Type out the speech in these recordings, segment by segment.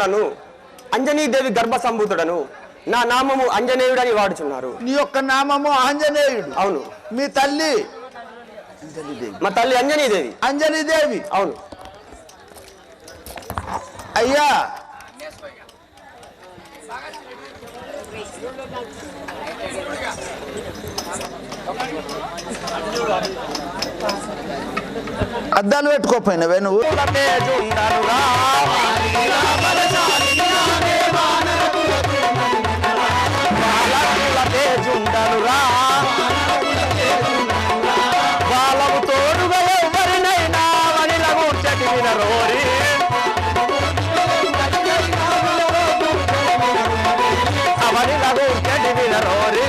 పుత్రుడను అంజనీదేవి గర్భ సంభూతుడను నా నామము అంజనేయుడని వాడుచున్నారు. నీ యొక్క నామము ఆంజనేయుడు. అవును. మీ తల్లి మా తల్లి అంజనీదేవి. అంజనీదేవి. అవును. అయ్యా అద్దాలు పెట్టుకోపోయినవే నువ్వు. వాళ్ళకు తోడుగా ఎవరినైనా వనిలగు చదివిన రోరి అవనిలగు చదివిన రోరి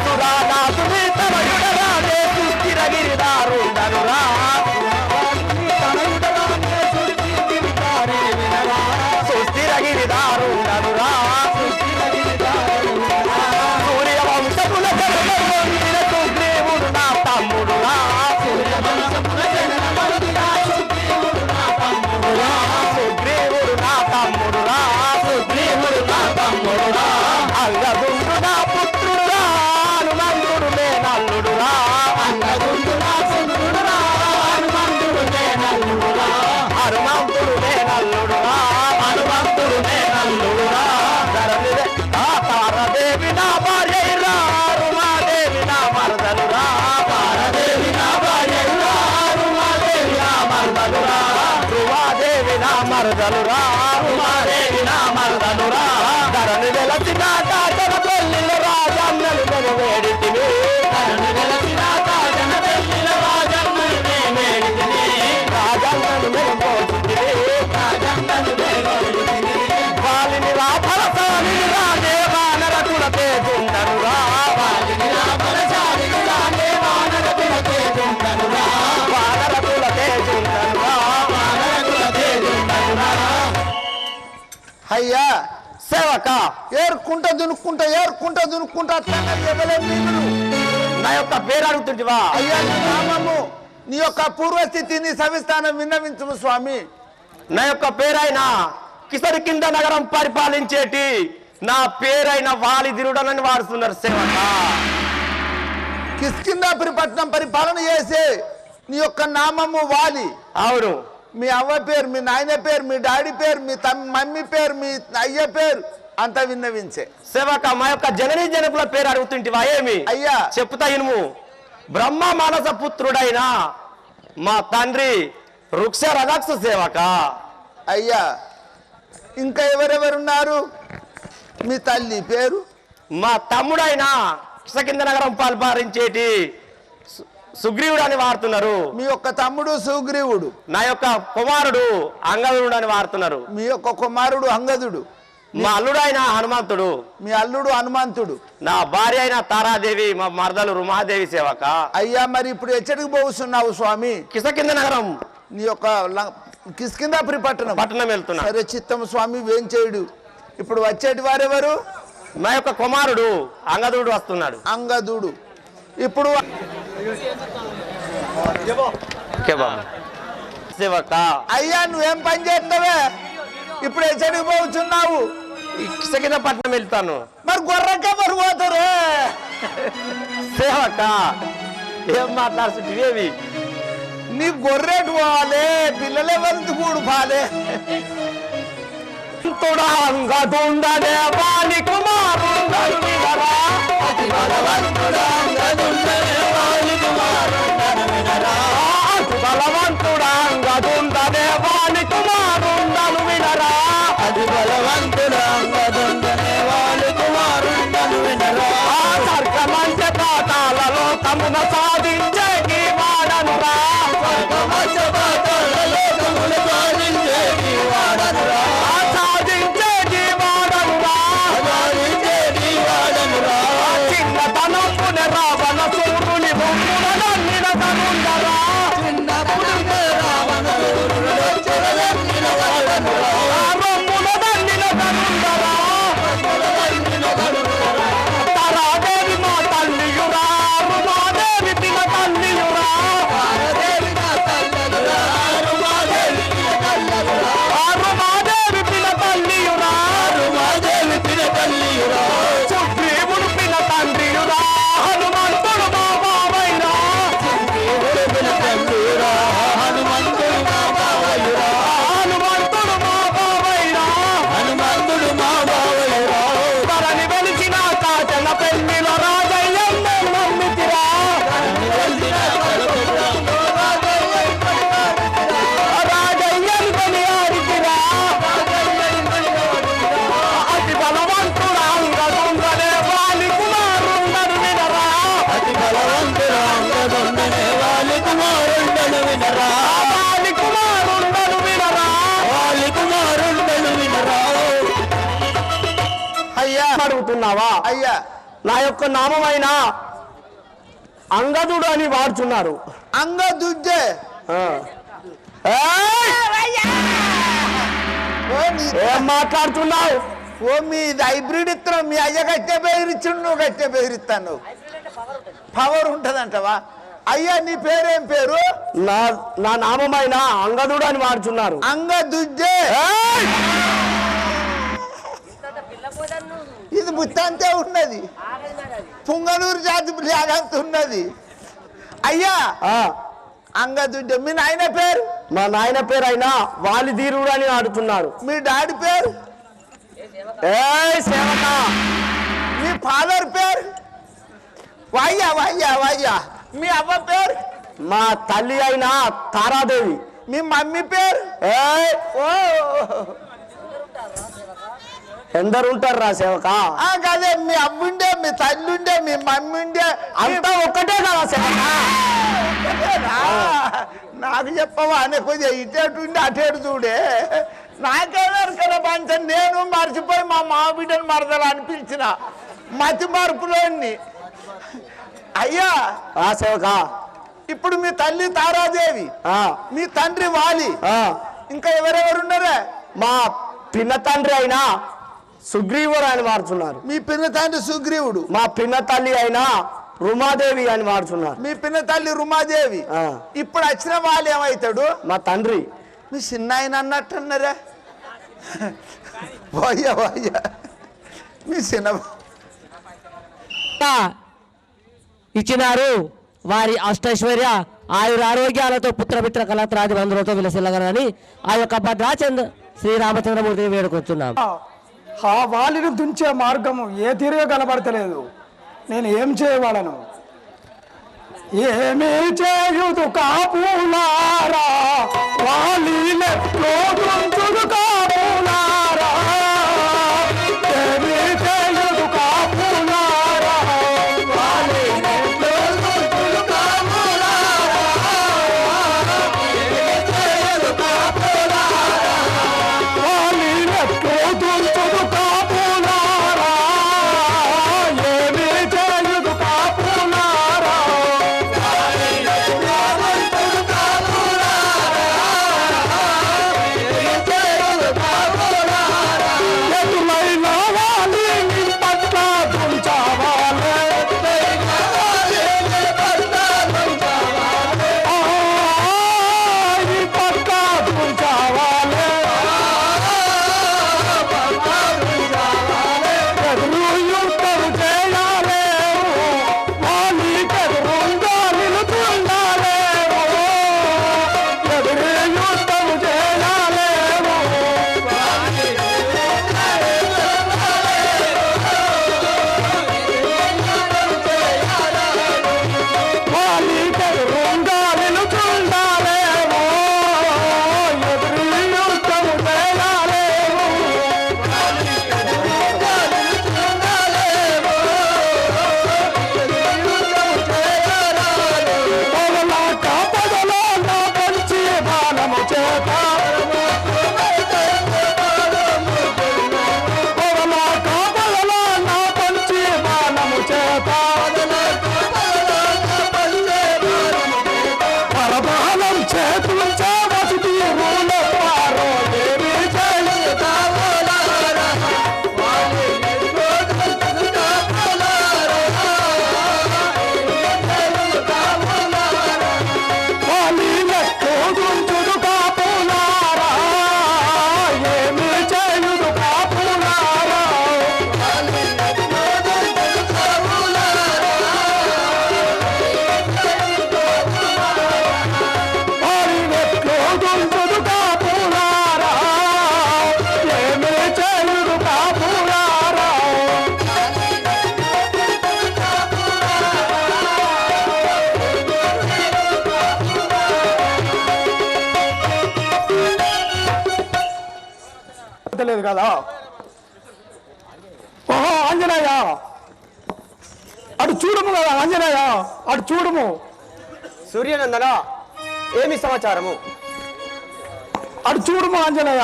సురానాథుని తనయుడరానే సుస్థిరగిరిదారుండనురా సుస్థిరగిరిదారుండనురా సూర్యవంశముల జనమొందిన సుగ్రీవుడు నా తమ్ముడురా సుగ్రీవుడు నా తమ్ముడురా సుగ్రీవుడు నా తమ్ముడురా అంగదుండు నా పుత్రుడురా హనుమంతుడు నే నల్లుడురా అంగదుండు నా పుత్రుడురా హనుమంతుడు నే నల్లుడురా హనుమంతుడు నే నల్లుడురా హనుమంతుడు నే నల్లుడురా తారదేవి నా భార్యరా రుమాదేవి నా మరదలురా తారదేవి నా భార్యరా రుమాదేవి నా మరదలురా రుమాదేవి నా మరదలురా రుమాదేవి నా మరదలురా ధరణి వెలసిన తాతన పెళ్లిల రాజన్నలు వెనువేడితివి ధరణి వెలసిన తాతన పెళ్లిల రాజన్నలు వేడితివి రాజన్నలు వెనుపోచితివి రాజన్నలు వెనుపోచితివి వాలిని రాఫలసాని రాజే వానరకుల తేజుండనురా వాలిని రాఫలసాని రాజే వానరకుల తేజుండనురా వానరకుల తేజుండనురా వానరకుల తేజుండనురా. అయ్యా సేవక ఏరుకుంటా దునుక్కుంటా అట్లా ఇవ్వలేము నీవులు. నా యొక్క పేరు అడుగుతుంటివా? అయ్యా నీ నామము నీ యొక్క పూర్వస్థితిని సవిస్థానం విన్నవించుము స్వామి. నా యొక్క పేరైన కిసరికింద నగరం పరిపాలించేటి నా పేరైన వాలిదిరుడనని వాడుతున్నారు సేవక. కిష్కిందాపురి పట్నం పరిపాలన చేసే నీ యొక్క నామము వాలి. అవును. మీ అవ్వ పేరు, మీ నాయన పేరు, మీ డాడీ పేరు, మీ మమ్మీ పేరు, మీ అయ్య పేరు అంతా విన్నవించే సేవక. మా యొక్క జననీ జనకుల పేరు అడుగుతుంటివా? ఏమి అయ్యా చెప్తా ఇనుము. బ్రహ్మ మానస పుత్రుడైన మా తండ్రి వృక్ష రజాక్ష సేవక. అయ్యా ఇంకా ఎవరెవరున్నారు? మీ తల్లి పేరు? మా తమ్ముడైన కిసకింద నగరం పరిపాలించేటి సుగ్రీవుడు అని వాడుతున్నారు. మీ యొక్క తమ్ముడు సుగ్రీవుడు. నా యొక్క కుమారుడు అంగదుడు అని వాడుతున్నారు. మీ యొక్క కుమారుడు అంగదుడు. మా అల్లుడు అయిన హనుమంతుడు. మీ అల్లుడు హనుమంతుడు. నా భార్య అయిన తారాదేవి, మా మరదలు రుమాదేవి సేవక. అయ్యా మరి ఇప్పుడు ఎచ్చడికి పోస్తున్నావు స్వామి? కిసకింద నగరం నీ యొక్క కిష్కిందాపురి పట్టణం వెళ్తున్నా. సరే చిత్తం స్వామి వేంచేయుడు. ఇప్పుడు వచ్చేటి వారెవరు? మా యొక్క కుమారుడు అంగదుడు వస్తున్నాడు. అంగదుడు. ఇప్పుడు సేవక. అయ్యా నువ్వేం పని చేస్తావే? ఇప్పుడు ఎచ్చడికి పోతున్నావు? కిసకింద పట్టణం వెళ్తాను. మరి గొర్రెక్క మరి పోతారు సేవక. ఏం మాట్లాడుతుంటివి? నీ గొర్రెటు పోవాలి, పిల్లలే వరకు కూడు పాలే. అంగదుండనే వాణి కుమారుండను వినరా అతి బలవంతుడంగదుండనే వాణి కుమారుండను వినరా అతి బలవంతుడంగదుండనే వాణి కుమారుండను వినరా అతి బలవంతుడంగదుండనే వాణి కుమారుండను వినరా స్వర్గమంచ పాతాలలో తమున సాధించేకి వాడనురా స్వర్గమంచ పాతాలలో తమున సాధించేకి వాడనురా చిన్నతనం పునర అడుగుతున్నావా? అయ్యా నా యొక్క నామమైన అంగదుడు అని వాడుచున్నారు. అంగదుడ్డే ఆ. ఏయ్! ఏం మాట్లాడుతున్నావు? ఓ మీ ఇది హైబ్రిడ్ ఇస్తున్నావు. మీ అయ్య కట్టే బెదిరించుడు, నువ్వు కట్టే బెదిరిస్తాను. పవర్ ఉంటదంటవా? అయ్యా నీ పేరేం పేరు? నా నామమైన అంగదుడు అని వాడుచున్నారు. అంగదుడ్డే. ఏయ్! ఇది ముత్తంతే ఉన్నది, పుంగనూరు జాతి లాగంత ఉన్నది. అయ్యా ఆ. అంగదుడ్డే. మీ నాయన పేరు? మా నాయన పేరు అయినా వాలిధీరుడు అని ఆడుతున్నాడు. మీ డాడీ పేరు? ఏయ్ సేవక! మీ ఫాదర్ పేరు? వాయ్యా వాయ్యా వాయ్యా. మీ అవ్వ పేరు? మా తల్లి అయినా తారాదేవి. మీ మమ్మీ పేరు? ఏయ్! ఓ ఎందరు ఉంటారు రా సేవక? కదే. మీ అమ్ముండే, మీ తల్లి ఉండే, మీ మమ్మీ ఉండే, అంతా ఒక్కటే కదా సేవక? నాకు చెప్పవా అని కొద్దిగా ఇటేటు ఉండి అటేటు చూడే. నాకేదారు కదా పంచ. నేను మర్చిపోయి మా బిడ్డను మరదలు అని పిలిచిన మతి మార్పులోని. అయ్యా ఆ సేవక. ఇప్పుడు మీ తల్లి తారాదేవి, మీ తండ్రి వాలి, ఇంకా ఎవరెవరు ఉన్నారా? మా పిన్న తండ్రి అయినా సుగ్రీవుడు అని వాడుతున్నారు. మీ పిన్న తండ్రి సుగ్రీవుడు. మా పిన్న తల్లి అయినా రుమాదేవి అని వాడుతున్నారు. మీ పిన్న తల్లి రుమాదేవి. ఇప్పుడు వచ్చిన వాళ్ళు ఏమవుతాడు? మా తండ్రి. మీ చిన్న ఆయన అన్నట్టు అన్నారా? పోయ్యా పోయ్యా. మీ చిన్న ఇచ్చినారు. వారి అష్టైశ్వర్య ఆయురారోగ్యాలతో పుత్రమిత్ర కళత్రాది బంధువులతో విలసిల్లగలని ఆ యొక్క భద్రాచంద్ర శ్రీరామచంద్రమూర్తిని వేడుకొచ్చున్నాం. ఆ వాలిని దుంచే మార్గము ఏ తీరుగా కనబడతలేదు. నేను ఏం చేయవాలను? ఏమీ చేయుదు కాపులారా, వాలినెట్లో దుంచుదు కాపులారా. ఏమీ చేయుదు కాపులారా, వాలినెట్లో దుంచుదు కాపులారా. ఏమీ చేయుదు కాపులారా, వాలినెట్లో దుంచుదు కాపులారా. ఏమీ చేయుదు కాపులారా, ఎటులైనా వాలిని పట్ల దుంచవాలే. ఈ పట్ల దుంచవాలే. ఎదురు యుద్ధం చేయాలే, వాలికెదురుగా నిలుచుండాలే. ఎదురు యుద్ధం చేయాలే. వాలికెదురుగా నిలుచుండాలేమో, ఎదురు యుద్ధం చేయాలేమో. పొగలాట పొగలో నా పంచి బాణము చేత, పొగలాట పొగలో నా పంచి బాణము చేత, పరబాణం చేతులుంచే వసతి రూలెవ్వారో ఏమీ చేయుదావోలారా. వాలినెట్లో దుంచుదు కాపులారా, ఏమీ చేయుదు కాపులారా. వాలినెట్లో దుంచుదు కాపులారా, ఏమీ చేయుదు కాపులారా. లేదు కదా? ఓహో ఆంజనేయ, అటు చూడము కదా ఆంజనేయ, అటు చూడము. సూర్యనందన, ఏమి సమాచారము? అటు చూడము ఆంజనేయ.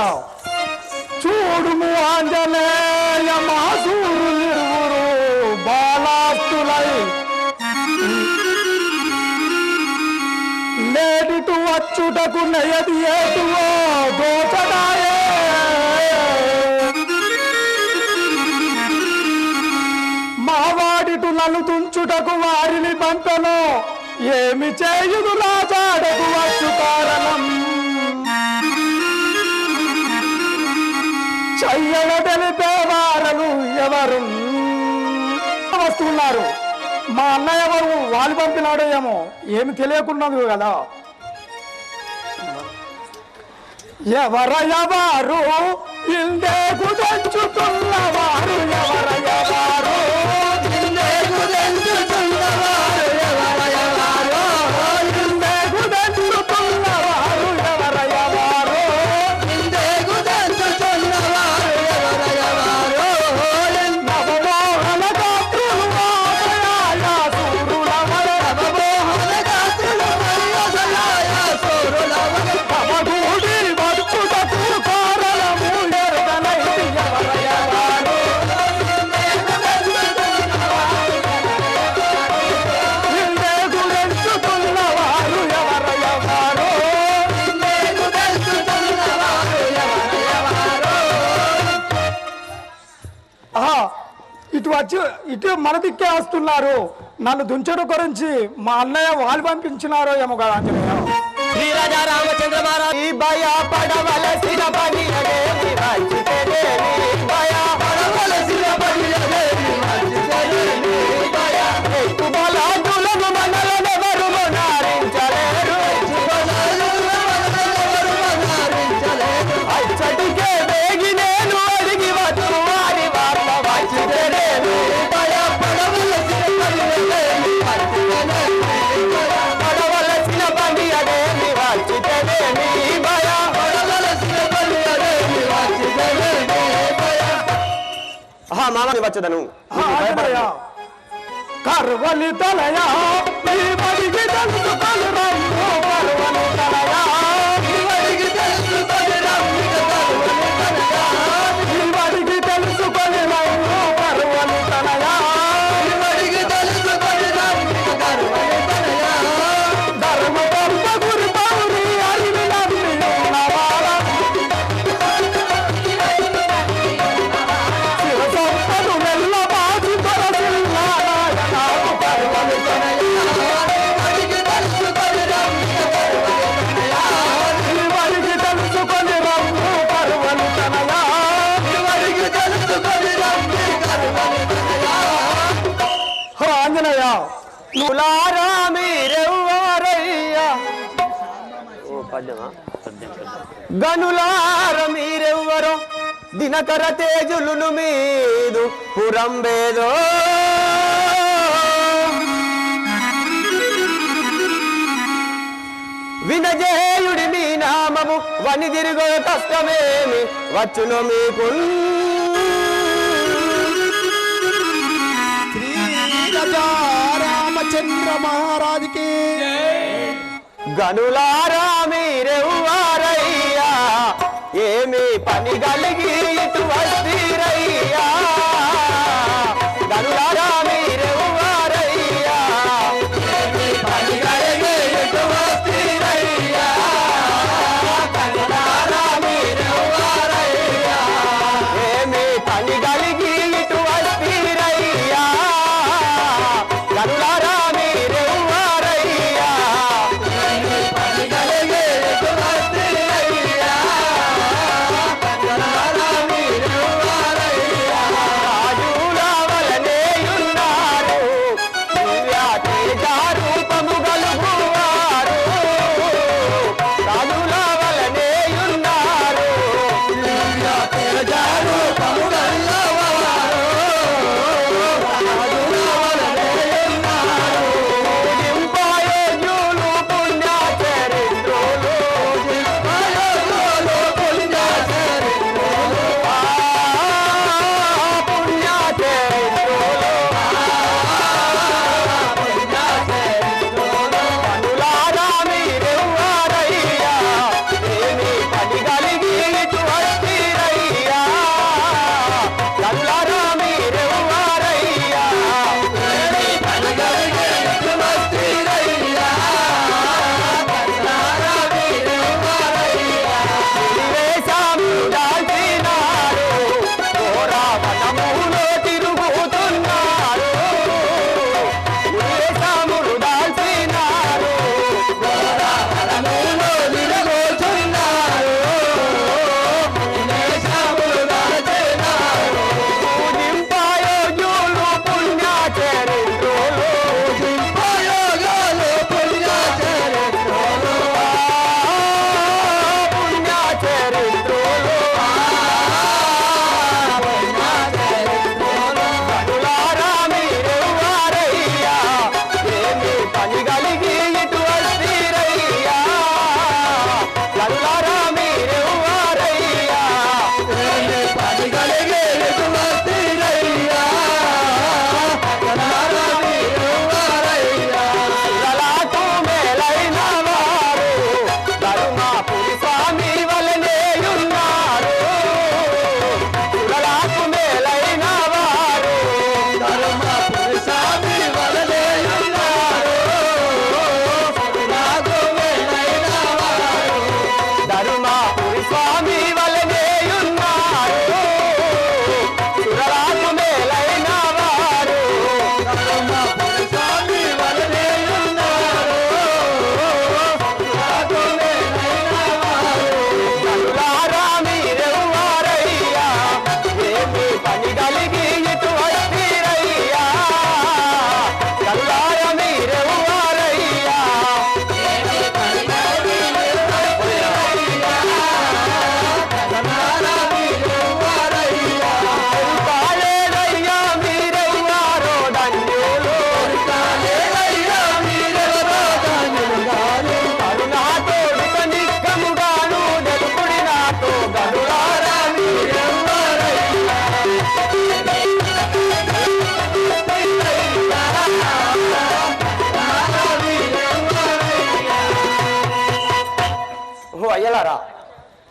చూడుము ఆంజనేయ మాసూరు నిరువురు బాలాస్తులై నేటిటు వచ్చుటకు నయది ఏటువో దోచడాయే మావాడిటు నలు తుంచుటకు వారిని పంపను ఏమి చేయుదు రాజాడకు వచ్చు కారణం చెయ్యల తెలిపేవారను ఎవరు వస్తున్నారు మా అన్నయ్య ఎవరు వాళ్ళు పంపినాడో ఏమో ఏమి తెలియకున్నది కదా ఎవరు ఇందేకు తెంచుతున్నవారు ఎవరు ఇందేకు తెంచుతున్నవారు ఎవరు ఇందేకు తెంచుతున్నవారు ఎవరు ఇందేకు తెంచుతున్నవారు ఎవరు నవమోహన గాత్రులు నవమోహన గాత్రులు తమగూడి వచ్చుటకు కారణము ఎరుగనైతి ఎవరు ఇందేకు తెంచుతున్నవారు ఎవరు ఆహా, ఇటు వచ్చి ఇటు మన దిక్కే వస్తున్నారు నన్ను దుంచడం గురించి మా అన్నయ్య వాళ్ళు పంపించినారో ఏమో కదా ఆంజనేయ శ్రీ రాజా రామచంద్ర మహారాజ్ ఈ భయపడవలసిన పని అదేమి మంచిదేమి భయపడవలసిన పని అదేమి మంచిదేమి ఎక్కుబలాదులను మనలనెవరు మునారించలేరు అచ్చటికే వేగి నేను అడిగి వచ్చు వారి వార్త మంచిదేమి భయపడవలసిన పని అదేమి పడవలసిన పని అదేమి మంచిదేమి భయపడవలసిన పని అదేమి మంచిదేమి మామని వచ్చదను కర్వలి తలయా ఈ బడికి తెలుసుకొని రమ్ము కర్వలి తలయా ఈ బడికి తెలుసుకొని రమ్ము కర్వలి తలయా ధర్మ పంప గురి పౌరి అరివి నమ్మి ఉన్నవాడ శివ సంపదు వెళ్ళ బాజి తొలసిల్లాడాయ నాకు కర్వలి తలయా ఈ బడికి తెలుసుకొని రమ్ము కర్వలి తలయా హో ఆంజనేయ నులారా మీరెవ్వరయ్యా గనులార మీరెవ్వరో దినకర తేజులును మీదు పురంబేదో వినజేయుడి మీ నామము వనిదిరుగో కష్టమేమి వచ్చును మీకు రామచంద్ర మహారాజుకి గనులారా మీరెవ్వారయ్యా ఏమి పని కలిగి ఇటు వస్తీరయ్యా గనులారా మీరెవ్వారయ్యా ఏమి పని కలిగి ఇటు వస్తీరయ్యా గనులారా మీరెవ్వారయ్యా ఏమి పని కలిగి ఇటు వస్తీరయ్యా గనులారా మీరెవ్వారయ్యా ఏమి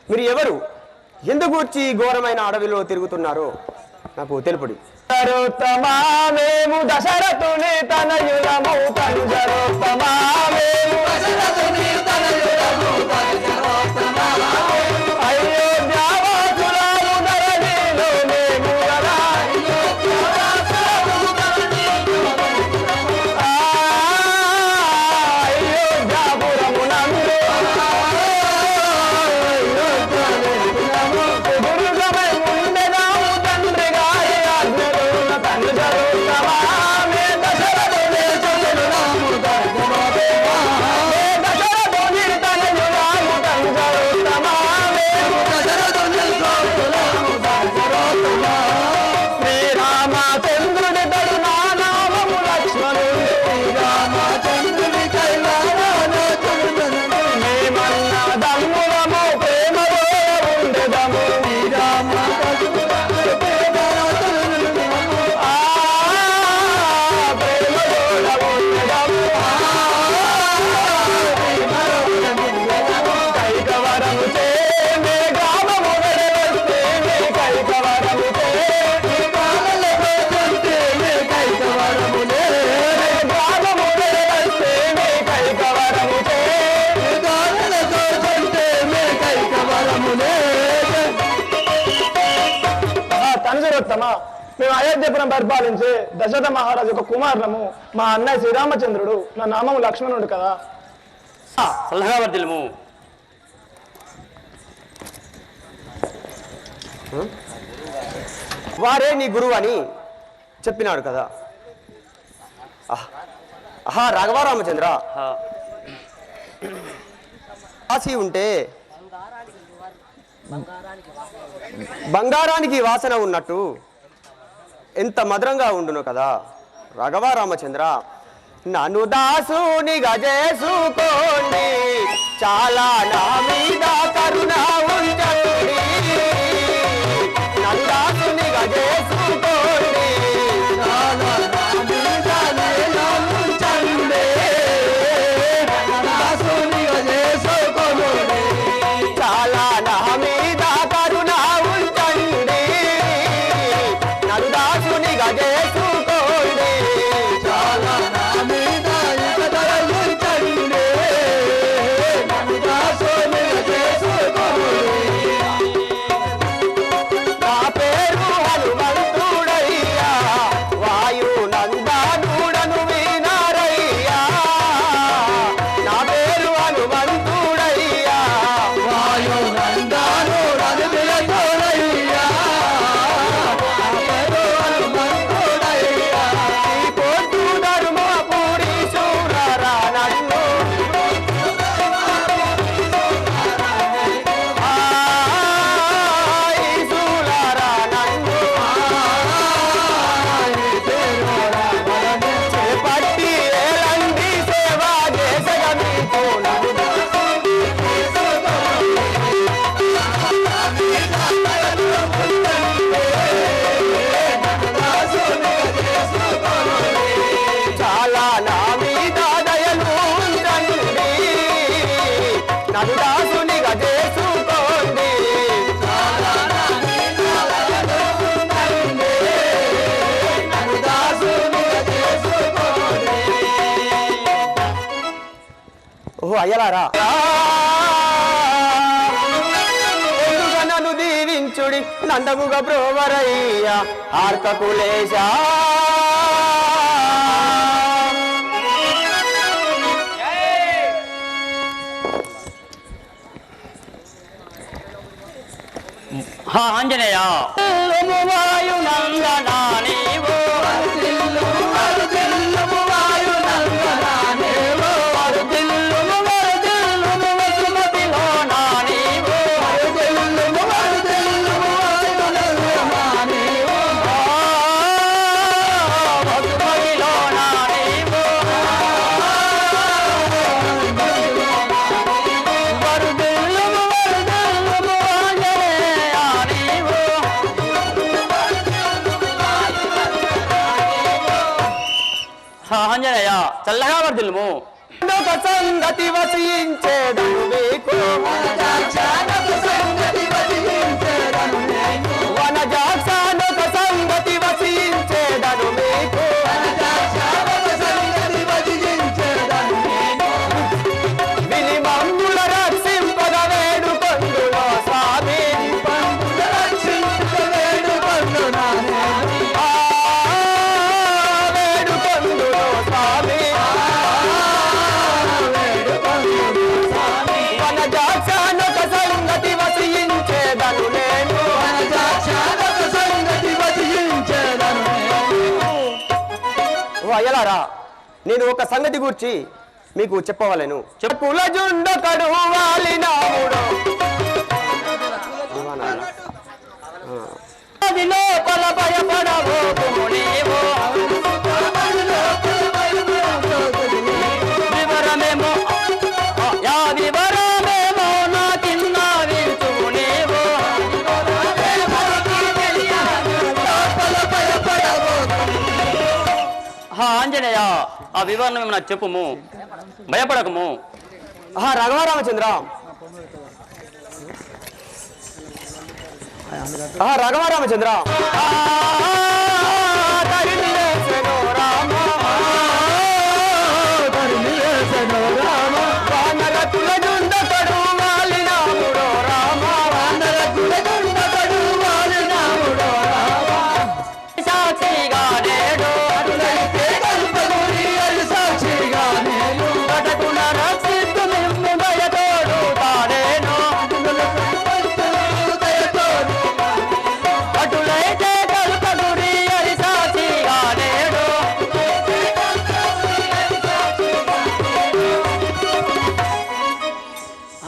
మీరు ఎవరు? ఎందుకు వచ్చి ఈ ఘోరమైన అడవిలో తిరుగుతున్నారో నాకు తెలుపుడి. మేము దశరథుని తనయులము తనుజరోత్తమా మేము దశరథుని తనయులము అయోధ్యావాసులాము ధరణిలో మేము గదా అయోధ్యాపురమునందు ఎదురుగమై ఉండెదాము తండ్రి గారి ఆజ్ఞలోన తనుజరోత్తమా మే దశరథుని తనయులము దశరథుని తనయులము తనుజరోత్తమా మేము దశరథుని శ్రీరామచంద్రుడి తడు నా నామము లక్ష్మణుడు శ్రీరామచంద్రుడి మేమన్న దమ్ములము ప్రేమలో ఉండెదము ప్రేమలో ఉండెదము కైకవరము చే మే గ్రామము వెడవస్తే మే కైకవరము చే గ్రామము వెడవస్తే మే కైకవరము చే తనుజరోత్తమా, మేము అయోధ్యపురం పరిపాలించే దశరథ మహారాజు యొక్క కుమారులము. మా అన్నయ్య శ్రీరామచంద్రుడు, నా నామము లక్ష్మణుడు కదా. చల్లగా వర్ధిల్లుము. వారే నీ గురువు అని చెప్పినాడు కదా. ఆహా రాఘవరామచంద్ర, రాసి ఉంటే బంగారానికి వాసన ఉన్నట్టు ఎంత మధురంగా ఉండును కదా. రాఘవరామచంద్ర, నన్ను దాసునిగా చేసుకోండి, చాలా నా మీద కరుణ ఉంచండి. నన్ను దాసునిగా చేసుకోండి, చాలా నా మీద దయ ఉంచండి. దాసునిగా చేసుకోండి, చాలా నా మీద కరుణ ఉంచండి. నన్ను దాసునిగా చేసుకోండి, చాలా నా మీద దయ ఉంచండి. నన్ను దాసునిగా చేసుకోండి. నా పేరు హనుమంతుడయ్యా, వాయునందనుడను వినారయ్యా. నా పేరు హనుమంతుడయ్యా, వాయునందనుడను వినారయ్యా. నా పేరు హనుమంతుడయ్యా. ఈ పొద్దు ధర్మపురి శూరరా నన్ను ఈశూలరా నన్ను చేపట్టి ఏలండి సేవ చేసగా మీకు నన్ను చాలా నా మీద దయలు ఉంచండి. నన్ను దాసునిగా చేసుకోండి, చాలా నా మీద దయలు ఉంచండి. నన్ను దాసునిగా చేసుకోండి. ఓహో అయ్యలారా, ఎందుక నన్ను దీవించుడి నందముగా బ్రోవరయ్యా ఆర్కకులేశా. ఆంజనేయ వాయునందనా నీవు ఆంజనేయ చల్లగా వర్ధిల్లుము. వనజాక్షానొక సంగతి వసించేదను మీకు వనజాక్షానొక సంగతి వసించేదను మీకు విని మమ్ముల రక్షింపగ వేడుకొందులో స్వామి వేడుకొందులో స్వామి వనజాక్షానొక సంగతి వసించేదను నేను ఎలారా నేను ఒక సంగతి గురించి మీకు చెప్పవలను చెప్పుల జుండ కడువు వాలినాముడు అది లోపల భయపడబోకుము నీవు వివరమేమో వివరమేమో నా కింద వింటుము నీవు ఆంజనేయ ఆ వివరణం నాకు చెప్పుము భయపడకము రఘురామచంద్ర రఘురామచంద్ర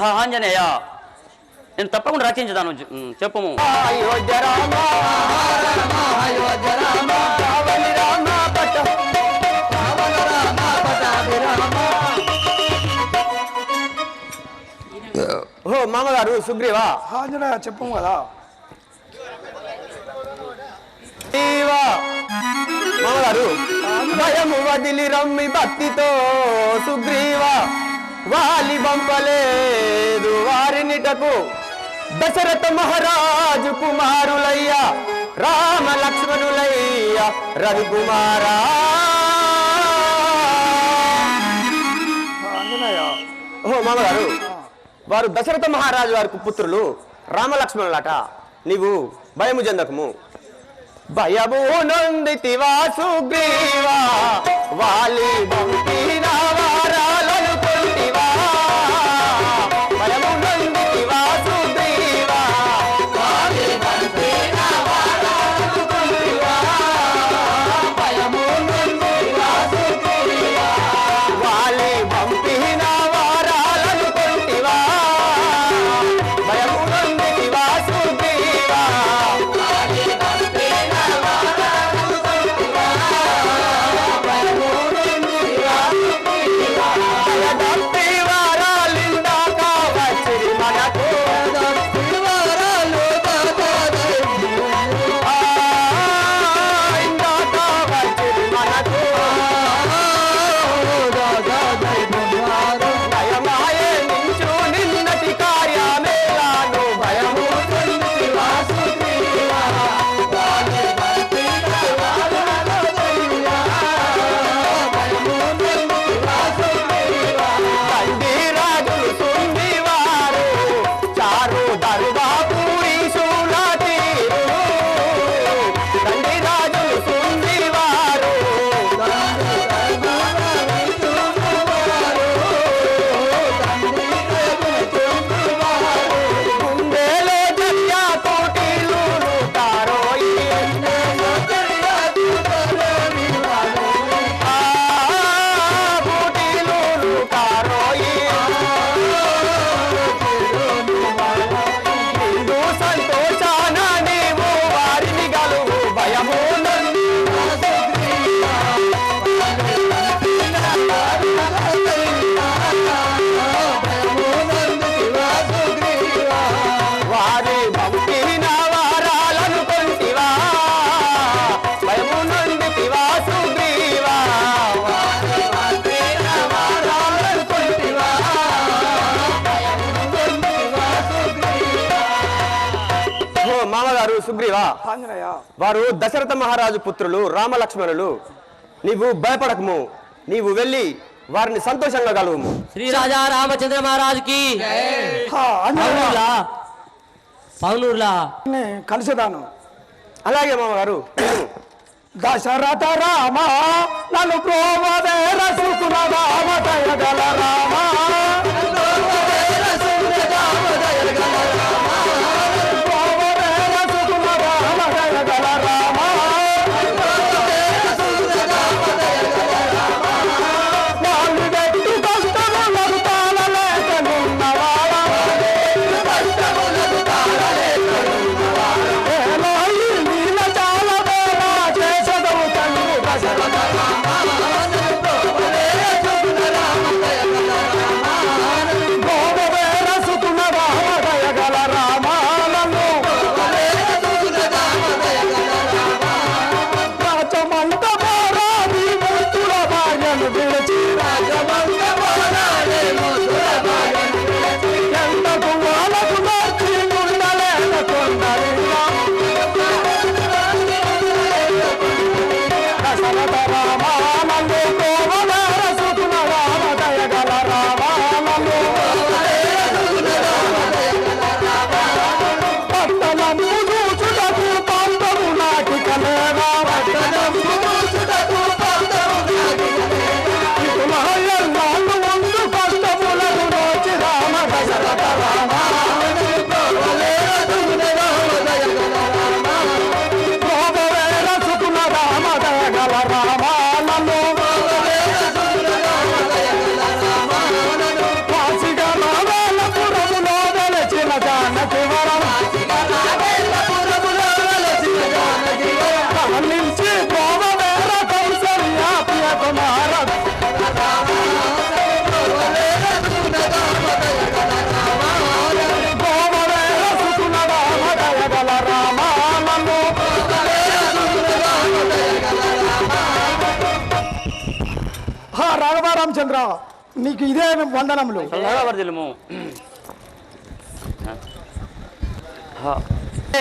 ఆంజనేయ నేను తప్పకుండా రక్షించుతాను చెప్పుము మామగారు సుగ్రీవా ఆంజనేయ చెప్పము కదా మామగారు భయము వదిలి రమ్మి భక్తితో సుగ్రీవా వాలి పంపలేదు వారినిటకు దశరథ మహారాజు కుమారులయ్యా రామ లక్ష్మణులయ్యా రవికుమారా మామగారు వారు దశరథ మహారాజు వారికి పుత్రులు రామలక్ష్మణులట నీవు భయము చెందకము భయము నొందితివా సుగ్రీవా వాలి పంపిన వారాలను కొంటివా భయము నొందితివా సుగ్రీవా వాలి పంపిన వారాలను కొంటివా భయము నొందితివా సుగ్రీవా వాలి పంపిన వారాలను కొంటివా భయము నొందితివా సుగ్రీవా మామగారు సుగ్రీవా, ఆంజనేయ వారు దశరథ మహారాజు పుత్రులు రామలక్ష్మణులు. నీవు భయపడకము, నీవు వెళ్ళి వారిని సంతోషంగా కలుగుము. శ్రీ రాజా రామచంద్ర మహారాజుకి ఆంజనేయ పౌనూర్లా కలిసేదాను. అలాగే మామగారు. దశరథ రామ నన్ను ప్రోమదే రసుకున రామ దయగల రామ ప్రోమదే రసుకున రామ దయగల రామ వాళ్ళు పెట్టు కష్టములకు తాళలేకనున్నవాడ ఏలోయి నీల చాల వేళ చేసదవు తండ్రి దశరథ గోపవేర సుతున రామ దయగల రామాలను రాజమంత పోరాది మూర్తుల భార్యను విడిచి ఎంతకు వాళ్ళకు నచ్చి ఉండలేక కొందరిగా దశరథ రామాలను గోపవేర సుతున రామ దయగల రామాలను పట్టణము చూచుటకు పంతము నాటికలేనా ఇటుల ఎన్నాళ్ళు ముందు కష్టములను నోచి రామ దశరథ రామ గోపవేర సుతున రామ దయగల రామాలను కాశీగా నావేలపురములో వెలచిన జానకి వరం కమలించి గోపవేర కౌసల్య ప్రియ కుమార గోపవేర సుతున రామ దయగల రామాలను రాఘవ రామచంద్ర నీకు ఇదే వందనములు. చల్లగా వర్ధిల్లుము.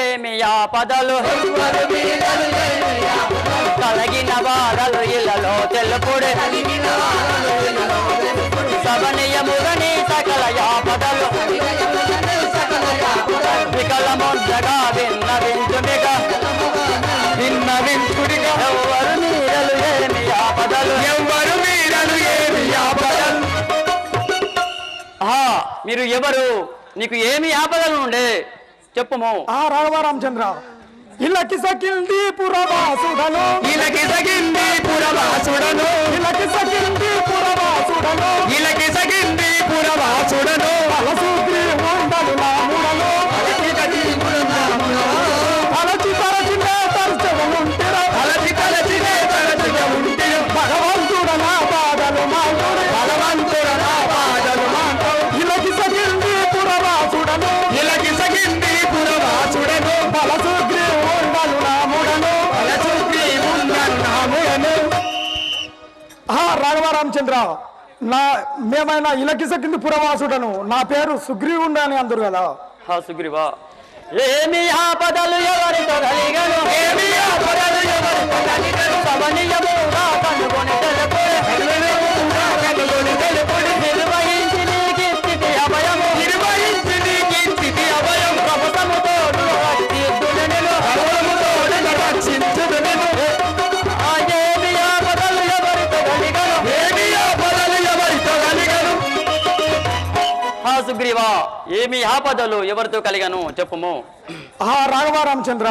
ఏమి ఆపదలు కలిగిన వారలు ఇళ్ళలో తెలుపుడే సవనీయముగని సకల యాపదలు వికలముండగా విన్నవించుడిగా ఎవరు మీరలు ఏమి ఆపదలు మీరు ఎవరు? నీకు ఏమి ఆపదలు ఉండే చెప్పుము. రాఘవ రామచంద్ర ఇళ్ళకి సకింది పురవాసుడను ఇలకి సగింది పురవాసుడను, ఇళ్ళకి సకింది పురవాసుడను ఇలకి సగింది పురవాసుడను, అలసూద్రి ఉండలు నాముడను అలచి తరచినే తరచగలుంటిర తలచి తలచినే తలచుగా ఉంటే భగవంతుడ నా పాదలు మాంటుడి భగవంతుడ నా పాదలు మాంటూ. ఇళ్ళకి సకింది పురవాసుడను ఇలకి సగింది పురవాసుడను, అలసూద్రి ఉండలు నాముడను తలచుకి ఉంగను నాముడను. రాఘవ రామచంద్ర మేమైనా ఇలకి సకింది పురవాసుడను, నా పేరు సుగ్రీవుండ అని అందరు కదా. సుగ్రీవా, ఏమి ఆపదలు ఎవరితో కలిగను? ఏమి ఆపదలు ఎవరితో కలిగను? సవనీయముగా కనుగొని తెలుపుడే నిర్వహించి నీకి స్థితి అభయము నిర్వహించి నీకి స్థితి అభయం, ప్రభుత్వముతోడు రక్షిద్దుడెను. రక్షించుదు నిన్ను. ఏమి ఆపదలు ఎవరితో కలిగను? ఏమి ఆపదలు ఎవరితో కలిగను? సుగ్రీవా, ఏమి ఆపదలు ఎవరితో కలిగను చెప్పుము. రాఘవ రామచంద్ర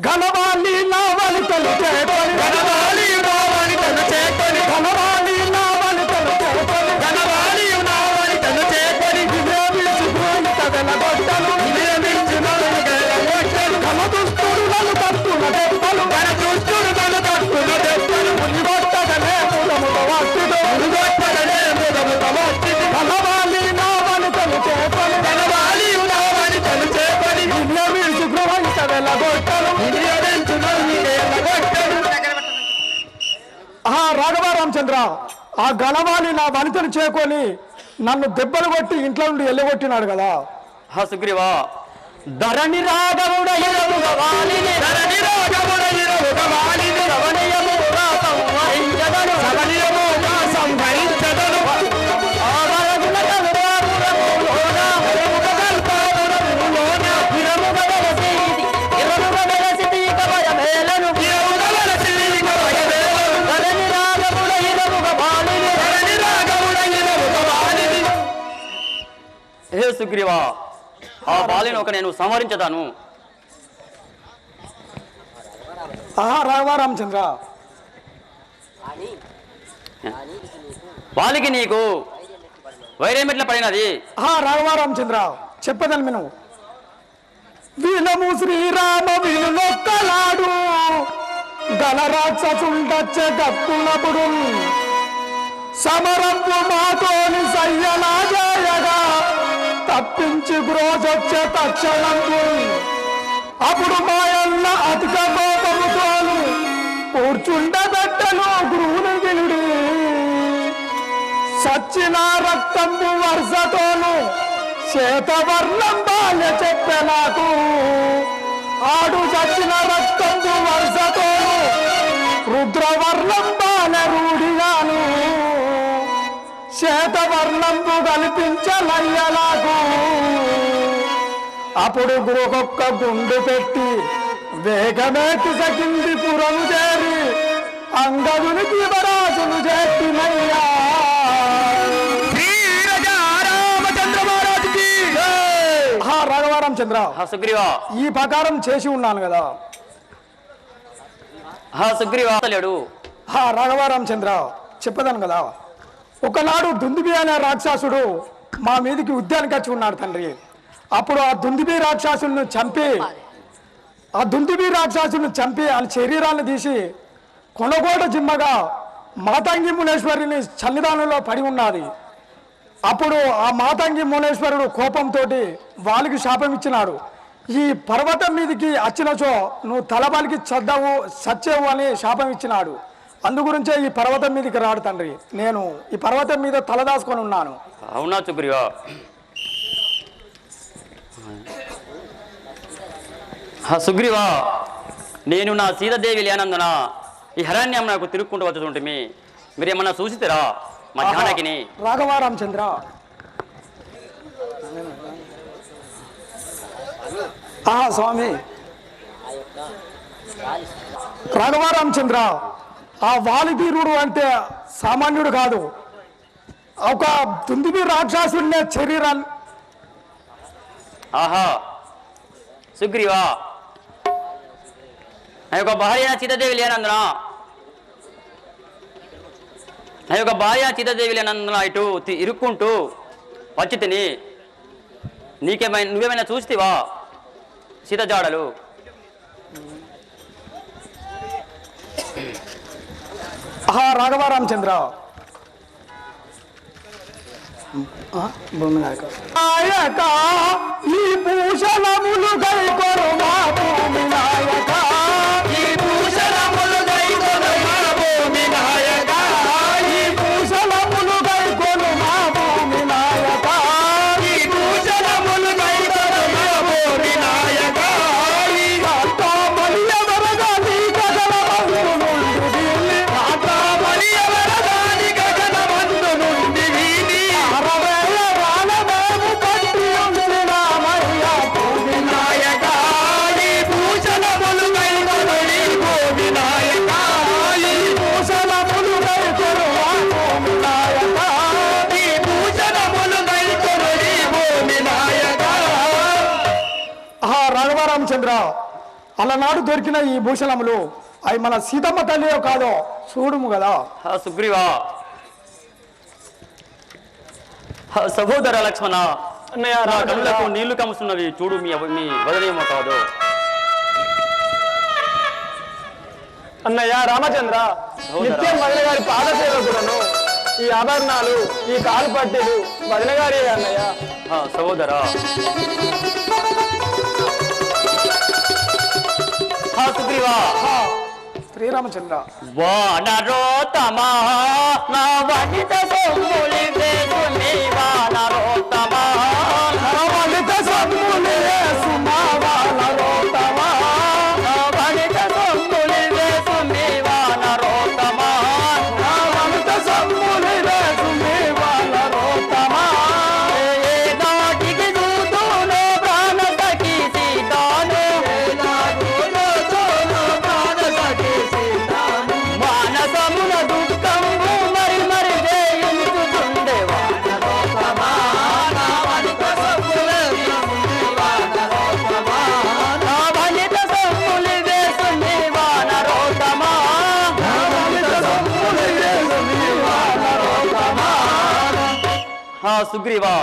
ఘనవాలి నా వనితలు చేకొని ఘనవాలి నా వనితను చేకొని, ఘనవాలి నా వనితలు చేకొని ఘనవాలి నా వనితను చేకొని, విజయమించి గోయిత వెలగొట్టలు విజయమించు నన్ను గెలగొట్టెను. ఘన దుస్తుడు నన్ను తప్పుల దెబ్బలు మన దుష్టుడు నన్ను తప్పున తెప్పను, మునిగొట్టగలే మూలముల వాక్యుడు మునుగొట్టగలే ముదముల మట్టిని. ఘనవాలి నా వనితలు చేకొని ఘనవాలి నా వనితను చేకొని, విజయమించి గోయిత వెలగొట్టలు విజయమించు నన్ను గెలగొట్టెను. రాఘవ రామచంద్ర ఆ ఘనవాలి నా వనితను చేకొని నన్ను దెబ్బలు కొట్టి ఇంట్లో నుండి వెళ్ళగొట్టినాడు కదా. సుగ్రీవా, ధరణి రాఘవుడ ఇరవుగ వాలిని ధరణి రాఘవుడ ఇరవుగ వాలిని రవణీయముగా సంహరించదను రవణీయముగా సంహరించదను ఆవరగుణ కల్పాపురములోన హరిముఖ కల్పాపురములోన ఇరముగ వెలసిది ఇరముగ వెలసిది కవయమేలను ఇరముగ వెలసిది కవయమేలను ధరణి రాఘవుడ ఇరవుగ వాలిని ధరణి రాఘవుడ ఇరవుగ వాలిని. హే సుగ్రీవా, ఆ బాలిని ఒక నేను సంహరించదాను. రాఘవారామచంద్ర, బాలికి నీకు వైరేమిట్ల పడినది? రాఘవారామచంద్ర, చెప్పదని విను. వినము శ్రీరామ వినులొక్కలాడు గల రాక్షసుండచ్చ గక్కునపుడు సమరంపు మాతోని సయ్యలా చేయగా తప్పించి గ్రోజొచ్చే తక్షణంపు అప్పుడు మాయన్న అధిక కోపముతోను కూర్చుండబెట్టను గురువుని సచ్చిన రక్తంపు వరుసతోను శ్వేతవర్ణం బాల్య చెప్పే నాకు ఆడు చచ్చిన రక్తంపు వరుసతోను రుద్రవర్ణం బాల రూఢిగాను శ్వేతవర్ణంపు కల్పించలయ్యలాగు అప్పుడు గురుకొక్క గుండు పెట్టి వేగమే కిసకింది పురము చేరి అంగదునికి యువరాజును చేతినయ్యా. రాఘవారామచంద్ర, సుగ్రీవా, ఈ ప్రకారం చేసి ఉన్నాను కదా. సుగ్రీవా లేడు. రాఘవారామచంద్ర, చెప్పదాను కదా. ఒకనాడు దుందుబి అనే రాక్షసుడు మా మీదికి ఉద్యానికి వచ్చి ఉన్నాడు తండ్రి. అప్పుడు ఆ దుందుబి రాక్షసుని చంపి ఆ శరీరాన్ని తీసి కొనగోడ జిమ్మగా మాతంగి మునేశ్వరిని సన్నిధానంలో పడి ఉన్నది. అప్పుడు ఆ మాతంగి మునేశ్వరుడు కోపంతో వాళ్ళకి శాపం ఇచ్చినాడు. ఈ పర్వతం మీదకి వచ్చినచో నువ్వు తలబలికి చచ్చేవు అని శాపం ఇచ్చినాడు. అందుగురించే ఈ పర్వతం మీదకి రాడు తండ్రి. నేను ఈ పర్వతం మీద తలదాసుకొని ఉన్నాను. అవునా సుగ్రీవా? సుగ్రీవా, నేను నా సీతాదేవి లేనందున ఈ హరణ్యం నాకు తిరుక్కుంటూ వచ్చుతుంటే మీరేమన్నా చూసితేరా మా జానకిని? రాఘవారామచంద్ర, స్వామి రాఘవారామచంద్ర, ఆ వాలివీరుడు అంటే సామాన్యుడు కాదు. ఒక దుందుబి రాక్షసుడినే శరీరాన్ని. ఆహా సుగ్రీవా, నా యొక్క భార్య సీతాదేవి లేనందున ఇటు ఇరుక్కుంటూ వచ్చి తిని నువ్వేమైనా చూస్తావా సీత జాడలు? రాఘవారామచంద్ర, ఈ భూషణములు గైకొరు మా భూమి నాయక, ఈ భూషణములు గైకొరు మా భూమి నాయక, ఈ భూషణములు గైకొరు మా భూమి నాయక, ఈ భూషణములు గైకొరు మా భూమి నాయక, ఈ కాంతామణి ఎవరగా నీ గగనమందు నుండి వీని, కాంతామణి ఎవరగా నీ గగనమందు నుండి వీని, అరవేల వానమేము కట్టి ఉంచినామయ్యా భూమి నాయక, ఈ భూషణములు గైకొరు ఈ భూమి నాయక, ఈ భూషణములు గైకొరు మా భూమి నాయక, ఈ భూషణములు గైకొరు ఈ భూమి నాయక. రాఘవారామచంద్ర, అలనాడు దొరికిన ఈ భూషణములు అవి మన సీతమ్మ తల్లియో కాదో చూడుము కదా. సుగ్రీవా, సహోదర లక్ష్మణ, నా కళ్ళకు నీళ్లు కమ్ముతున్నవి చూడు, మీ వదనేమో కాదు. అన్నయ్య రామచంద్ర, నిత్యం వదిన గారి పాదసేవకులను ఈ ఆభరణాలు, ఈ కాలు పట్టీలు వదిన గారి అన్నయ్య. సహోదరా, సుగ్రీవా, శ్రీరామచంద్ర, వానరోత్తమా నా వనిత సొమ్ములి వేసుని వానరోత్తమా వనిత సొమ్ములి వేసుమా సుగ్రీవా,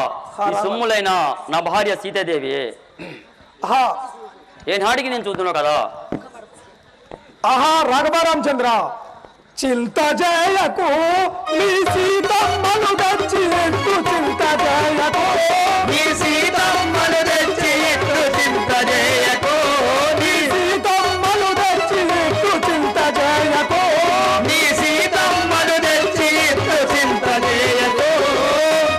ఈ సొమ్ములైన నా భార్య సీతాదేవి ఆహా ఏనాడికి నేను చూస్తున్నావు కదా. ఆహా రాఘవరామచంద్ర, చింత జయకు నీ సీతమ్మను తెచ్చి ఎత్తు, చింత జయకు నీ సీతమ్మను తెచ్చి ఎత్తు, చింత జయకు నీ సీతమ్మను తెచ్చి ఎత్తు, చింత జయకు నీ సీతమ్మను తెచ్చి ఎత్తు, చింత జయకు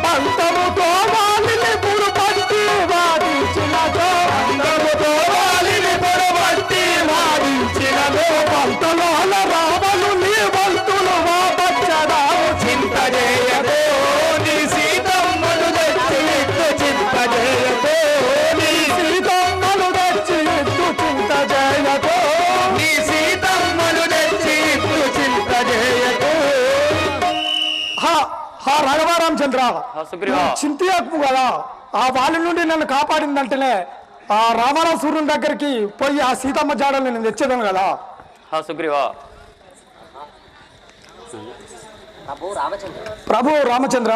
పంతముతో వాలిని పురుపట్టి వాదించినదో, పంతముతో వాలిని పొరబట్టి వాదించినదో పంతలోన రావలు నీ వంతులు వాపచ్చదావు, చింత జయకు నీ సీతమ్మను తెచ్చి ఎత్తు, చింత జయకు నీ సీతమ్మను తెచ్చి ఎత్తు, చింత జయకు నీ సీతమ్మను తెచ్చి ఎత్తు, చింత జయకు హా రాఘవరామచంద్ర, సుగ్రీవా, చింతియకు కదా, ఆ వాళ్ళ నుండి నన్ను కాపాడిందంటేనే ఆ రావణాసురుని దగ్గరికి పోయి ఆ సీతమ్మ జాడలు నేను తెచ్చేదాను కదా. సుగ్రీవా, ప్రభు రామచంద్ర,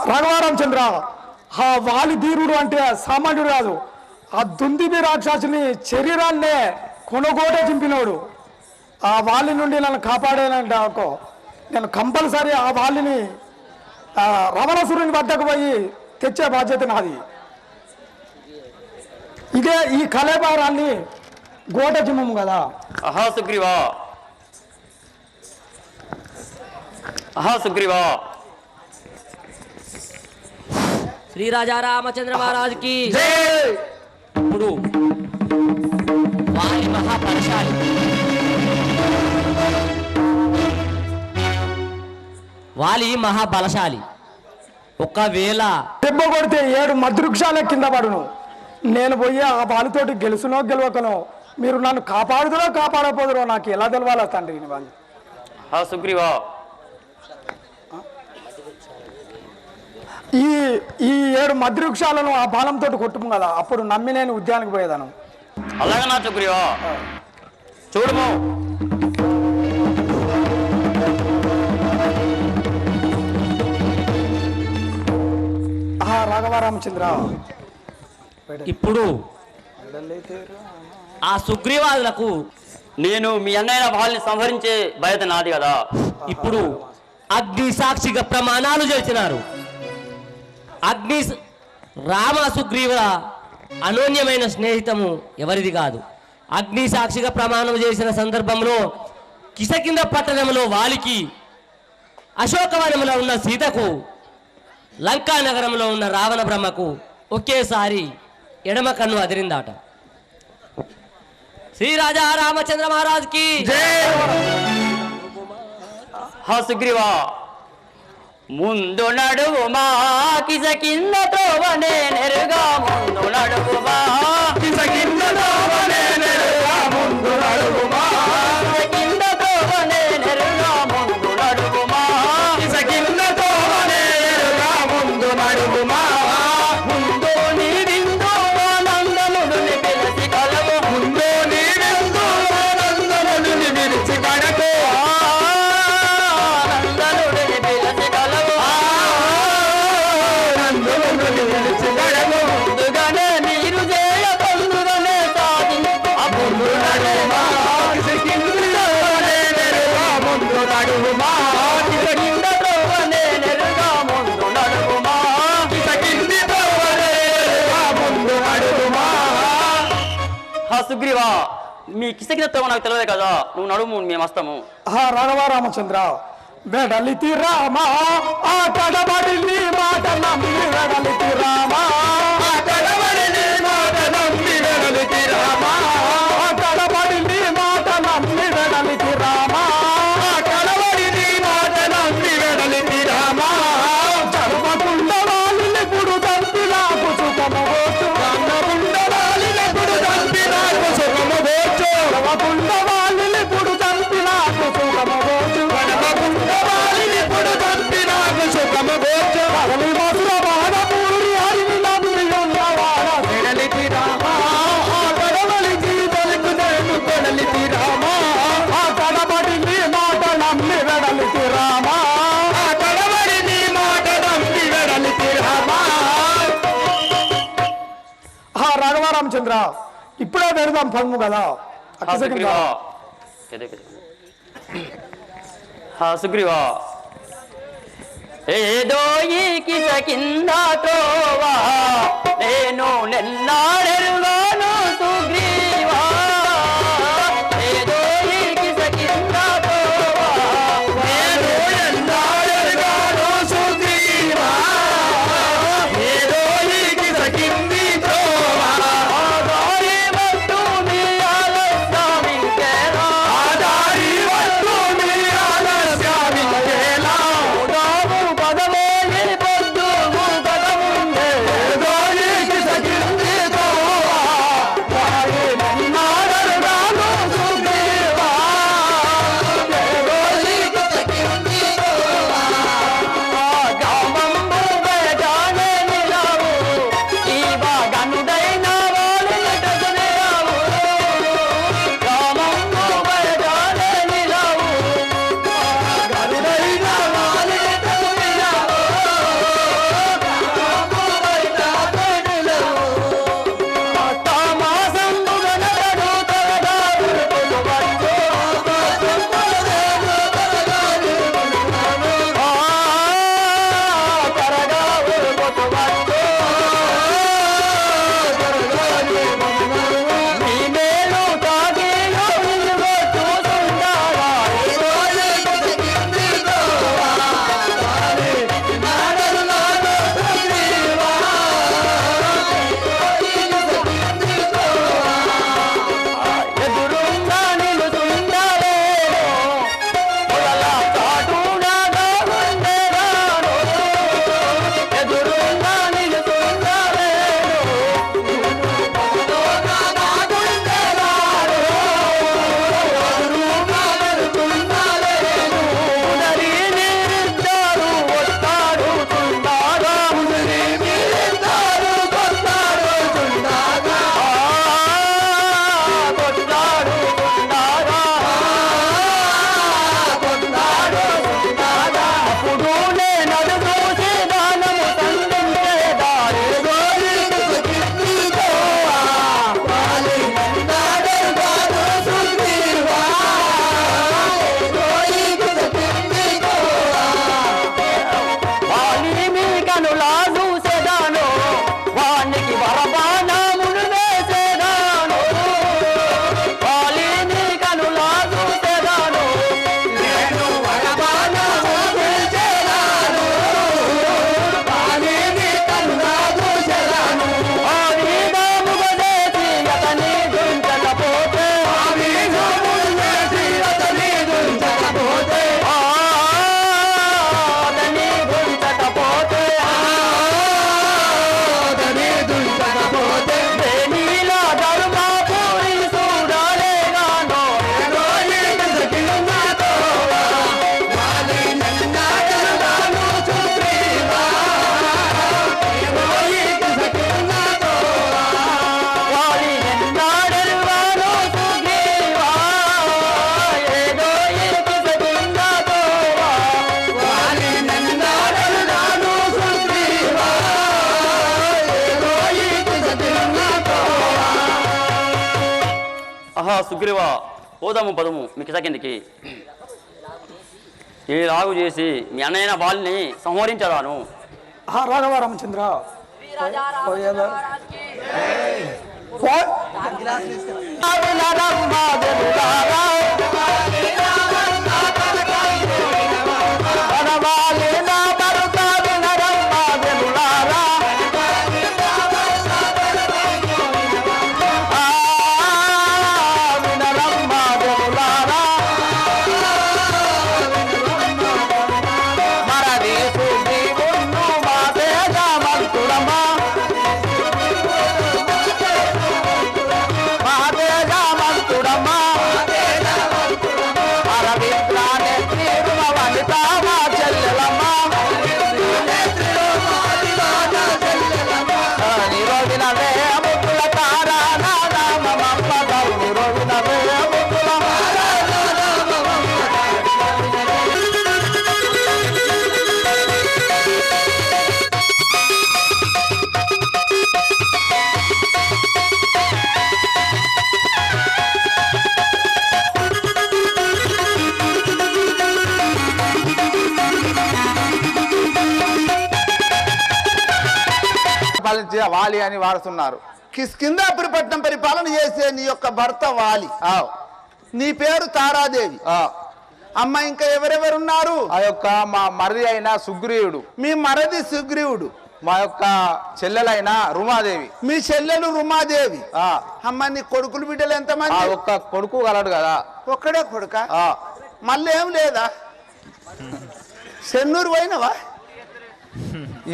రాఘవరామచంద్ర, ఆ వాలి ధీరుడు అంటే సామాన్యుడు కాదు, ఆ దుందిబి రాక్షసుని శరీరాన్నే కొనుగోట చింపినోడు. ఆ వాలి నుండి నన్ను కాపాడేనంటే అనుకో, నేను కంపల్సరీ ఆ వాలిని రావణాసురుని వద్దకు పోయి తెచ్చే బాధ్యత నాది. ఇదే ఈ కలేబారాన్ని గోట జిమ్మము కదా. సుగ్రీవా, సుగ్రీవా, శ్రీ రాజా రామచంద్ర మహారాజుకి జై ఇప్పుడు వాలి మహాబలశాలి, వాలి మహాబలశాలి. ఒకవేళ దెబ్బ కొడితే 7 మద్వృక్షాల కింద పడును. నేను పోయి ఆ బాలుతోటి గెలుసునో గెలవకనో, మీరు నన్ను కాపాడుదురో కాపాడకపోదురో నాకు ఎలా తెలవాలా తండ్రి వాళ్ళు. సుగ్రీవా, ఈ 7 మద్వృక్షాలను ఆ బాలంతో కొట్టుము కదా, అప్పుడు నమ్మి నేను ఉద్యానికి పోయేదాను. అలాగే నా సుగ్రీవా, చూడము. రాఘవరామచంద్ర, ఇప్పుడు ఆ సుగ్రీవాదులకు నేను మీ అన్నయ్య వాళ్ళని సంహరించే బాధ్యత నాది కదా. ఇప్పుడు అగ్ని సాక్షిగా ప్రమాణాలు చేసినారు. రామ సుగ్రీవుల అనోన్యమైన స్నేహితము ఎవరిది కాదు. అగ్ని సాక్షిగా ప్రమాణం చేసిన సందర్భంలో కిసకింద పట్టణంలో వాలికి, అశోకవనంలో ఉన్న సీతకు, లంకా నగరంలో ఉన్న రావణ బ్రహ్మకు ఒకేసారి ఎడమ కన్ను అదిరిందాట. శ్రీ రాజా రామచంద్ర మహారాజుకి సుగ్రీవా, ముందు నడువుమా కిసకింద త్రోవనే నెరుగా, ముందు నడువుమా కిసకింద త్రోవనే నెరుగా, ముందు నడువుమా కింద త్రోవనే నెరుగా, ముందు నడువుమా కిసకింద త్రోవనే నెరుగా, ముందు నడువుమా ముందు నీ విందు నందనుడిని పిలిచి కలవు, ముందు నీ విందు నందనుడిని పిలిచి కడకు, నందనుడిని పిలిచి కలవు, నందనుడిని పిలిచి కడకు, ముందుగానే మీరు చేయ తొందుగానే సాగి ముందు నడువుమా కిసకింద త్రోవనే నెరుగా, ముందు నడువుమా కింద త్రోవనే నెరుగా, ముందు నడువుమా. కిసకింది త్రోవనే నెరుగా, ముందు నడువుమా సుగ్రీవా, మీ కిసకింద త్రోవ నాకు తెలియదు కదా, నువ్వు నడుము, మేము వస్తాము. రాఘవరామచంద్ర, వెడలితి రామా ఆ కడబడి నీ మాట నమ్మి, వెడలితి రామా ఆ కడబడి నీ మాట నమ్మి, వెడలితి రామా ఆ కడబడి నీ మాట నమ్మి, వెడలితి రామా ఆ కడబడి నీ మాట నమ్మి, వెడలితి రామా చర్మకుండ వాళ్ళిప్పుడు తంపి నాకు సుఖము పోచు, కన్నగుండ వాలినప్పుడు తంపి నాకు సుఖము పోచు, చర్మకుండ వాళ్ళిప్పుడు తంపి నాకు సుఖము పోచు, కన్నగుండ వాలినప్పుడు తంపి నాకు సుఖము పోచు, కదలి మధుర బాణ రామచంద్ర ఇప్పుడే పెడదాం పదము కదా హా సుగ్రీవా హా సుగ్రీవా ఏదో ఈ కిస కింద తోవా నేను నిన్నాడెరుగాను సుగ్రీవా ఏదో ఈ కిస కింద తోవా నేను నిన్నాడెరుగాను సుగ్రీవా ఏదో ఈ కిస కింది తోవా ఆదారి వట్టు మీ ఆలస్యమింకేలా ఆదారి వట్టు మీ ఆలస్యమింకేలా ఉదాము పదమోని పొద్దు పదముందే ఏదో ఈ కిస కింది తోవా వారి నిన్నాడెరుగాను సుగ్రీవా ఏదో ఈ కిస కింది తోవా గామంబు బయటానే నిలవు ఈ బాగనుడైన వాళ్ళటకు నిలవు గామంబు బయటానే నిలవు బాగనుడైన వాళ్ళటకు నిలవు గామంబు బయటానే నిలవు తమాసంబుగ నడడు తరగాడు కొలువచ్చు ఎదురుంగా నిలుచుండలేను పొదల చాటున దాగుండెరాను ఎదురుంగా నిలుచుండలేను పొదలోన దాగుండెరాను ఎదురుంగా నిలుచుండలేను ఉదరి మీరిద్దరు ఒట్టాడుచుండగా ఉదరి మీరిద్దరు కొట్టాడుచుండగా అప్పుడు నేను చూసి దానము సంధించే దారి కనులా చూసేదాను వానికి వరబాణములు వేసేదాను వాలిని కనులా చూసేదాను నేను వరబాణములు వేసేదాను వాలిని కనులా చూసేదాను ఆవిధముగ చేసి అతని దుంచకపోతే ఆవిధముగ చేసి అతని దుంచకపోతే అతని దుంచకపోతే అతని దుంచకపోతే నీలా ధర్మపురి చూడాలేగానో ఏదో ఈ కిస కింద తోవా వాలి నిన్నాడెరుగాను సుగ్రీవా ఏదో ఈ కిస కింద తోవా వాలి నిన్నాడెరుగాను సుగ్రీవా ఏదో ఈ కిస కింద తోవా వాలి నిన్నాడెరుగాను సుగ్రీవా ఏదో ఈ కిస కింద తోవా ఆహా సుగ్రీవా పోదాము పదము మీ కిస కిందికి ఈ రాగు చేసి మీ అన్నయ్య వాళ్ళని సంహరించదాను రాఘవ రామచంద్ర పోయేదా? పో- మహాదేవ పరిపాలించే వాలి అని వాడుతున్నారు. కిష్కింధాపురిపట్నం పరిపాలన చేసే నీ యొక్క భర్త వాలి, నీ పేరు తారాదేవి. అమ్మ ఇంకా ఎవరెవరున్నారు? ఆ యొక్క మా మరిది అయిన సుగ్రీవుడు, మీ మరది సుగ్రీవుడు, మా యొక్క చెల్లెలైన రుమాదేవి, మీ చెల్లెలు రుమాదేవి. అమ్మ నీ కొడుకులు బిడ్డలు ఆ ఎంతమంది? ఒక్క కొడుకు గలడు కదా. ఒక్కడే కొడుక? మళ్ళీ ఏం లేదా? చెన్నూరు పోయినవా?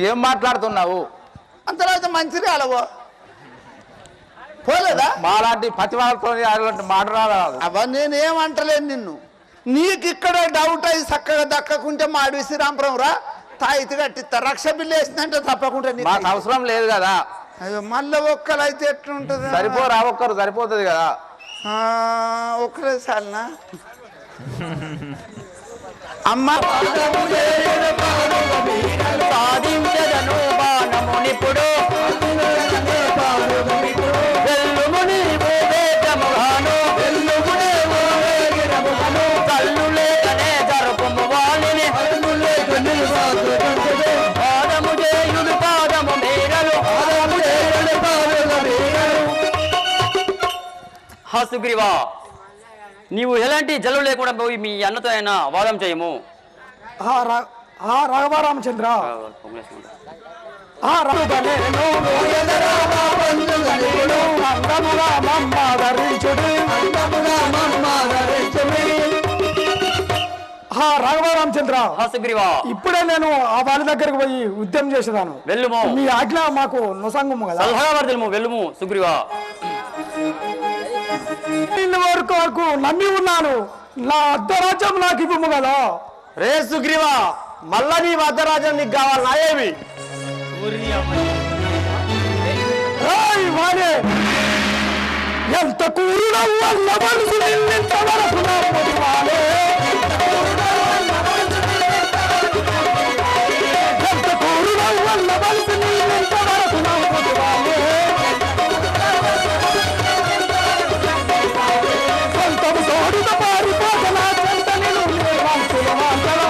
ఏం మాట్లాడుతున్నావు? అంతలో మంచిర్యాలవో పోలేదా? మాలాంటి పతివాళ్ళతో అలాంటి మాట్లాడాలి. అవ్వ నేనేమంటలేను నిన్ను. నీకు ఇక్కడ డౌట్ అయ్యి చక్కగా దక్కకుంటే మా అడవి శ్రీరాంపురం రా, తాయితీ కట్టిస్తా. రక్ష బిల్లు వేసిందంటే తప్పకుండా మాకు అవసరం లేదు కదా. అయ్యో మళ్ళీ ఒక్కలు అయితే ఎట్లుంటుంది? సరిపోరా, ఒక్కరు సరిపోతుంది కదా. ఒక్కరే చాలనా? అమ్మ సాధించదను బాణమునిప్పుడు వెల్లుముని వేగముగాను కళ్ళు లేకనే జరుపుము వాలిని పాదము చేయుడు పాదము మేరలు సుగ్రీవా, నీవు ఎలాంటి జల్లు లేకుండా పోయి మీ అన్నతో అయినా వాదం చేయము. రాఘవరామచంద్ర రాఘవరామచంద్ర సుగ్రీవా, ఇప్పుడే నేను ఆ వాళ్ళ దగ్గరకు పోయి ఉద్యమం చేసేదాను. వెళ్ళుము. మీ ఆజ్ఞ మాకు నొసంగము కదా. సలహావర్ధనము వెళ్ళుము సుగ్రీవా. వరకు నమ్మి ఉన్నాను, నా అర్ధరాజ్యం నాకు ఇవ్వము కదా. రే సుగ్రీవా, మళ్ళా నీ వద్దరాజ్యం నీకు కావాలి నాయేమి? ఎంత కూరుడ వల్ల మనసు నిన్నింత వరకు నమ్మది వాలే. ఎంత కూరుడ వల్ల మనసు నిన్నింత వరకు నమ్మది వాలే. సొంతము తోడుత పారిపోగల చెంత నిలు నిర్వాంతుల మాటల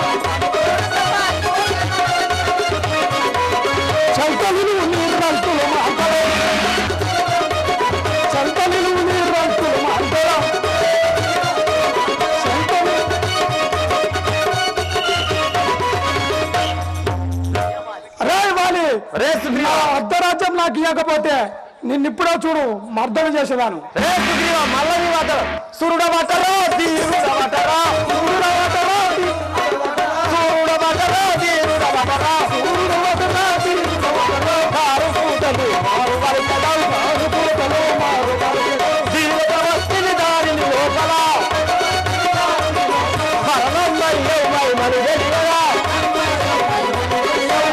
చంతలు నిర్వంతుల మాటల అర్ధరాజ్యం నాకు ఇవ్వకపోతే నిన్నిప్పుడో చూడు మర్దన చేసేదాను. రే సుగ్రీవా, మళ్ళా నీ వద్ద సురుడబట్టరా తీరుడబట్టరా సురుడబట్టరా సురుడబట్టరా తీరుడబట్టరా సురుడబట్టరా తీరుడబట్టరా కారు పూటలు మారు వరకలు కారు పూటలు మారు వరకలు జీవిత వస్తిని దారిని లోపల మరణం మై వెలిగరా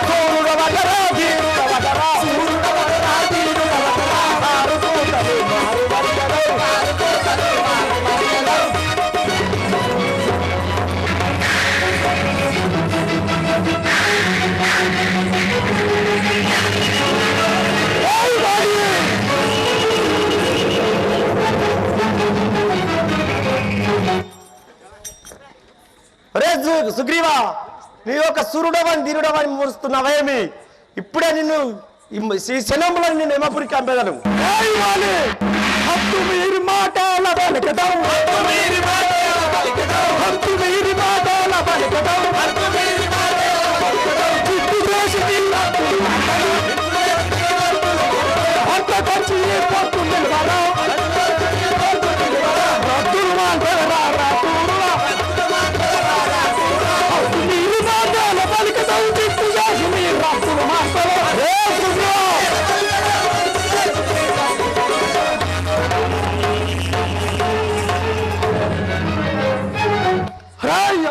సురుడబట్టరా తీరుడబట్టరా సురుడబట్టరా తీరుడబట్టరా కారు పూటలు మారు వరకలు కారు పూటలు మారు వరకలు. రే సుగ్రీవా, నీ యొక్క సురుడవని దిరుడవని మురుస్తున్నావేమి? ఇప్పుడే నిన్ను ఈ శనంలో నిన్ను యమపురికి పంపేదను. హద్దు మీరి మాటల బలికదం, హద్దు మీరి మాటల బలికదం, హద్దు మీరి మాటల బలికదం, హద్దు మీరి మాటల బలికదం, చిట్టు చేసి నిన్నప్పుడు అంత ఖర్చు పొత్తు నిలబడా రద్దులు మాటరా రాతురా హద్దు మీరి మాటల బలికదం, చిట్టు చేసి నీ రద్దులు మాటలు.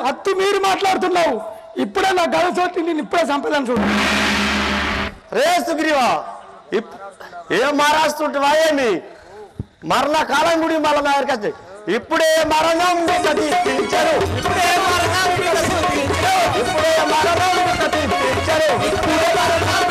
హత్తు మీరు మాట్లాడుతున్నావు. ఇప్పుడే నా గడ చోటి నేను ఇప్పుడే చంపేదాన్ని చూడు. రే సుగ్రీవా, ఏం మారాస్తుంటావా ఏమి? మరణ కాలం గుడి మళ్ళీ నా దగ్గరికి వచ్చి ఇప్పుడే మరణం తీర్చారు, ఇప్పుడే మరణం ఇప్పుడే మరణం తీర్చారు, ఇప్పుడే మరణం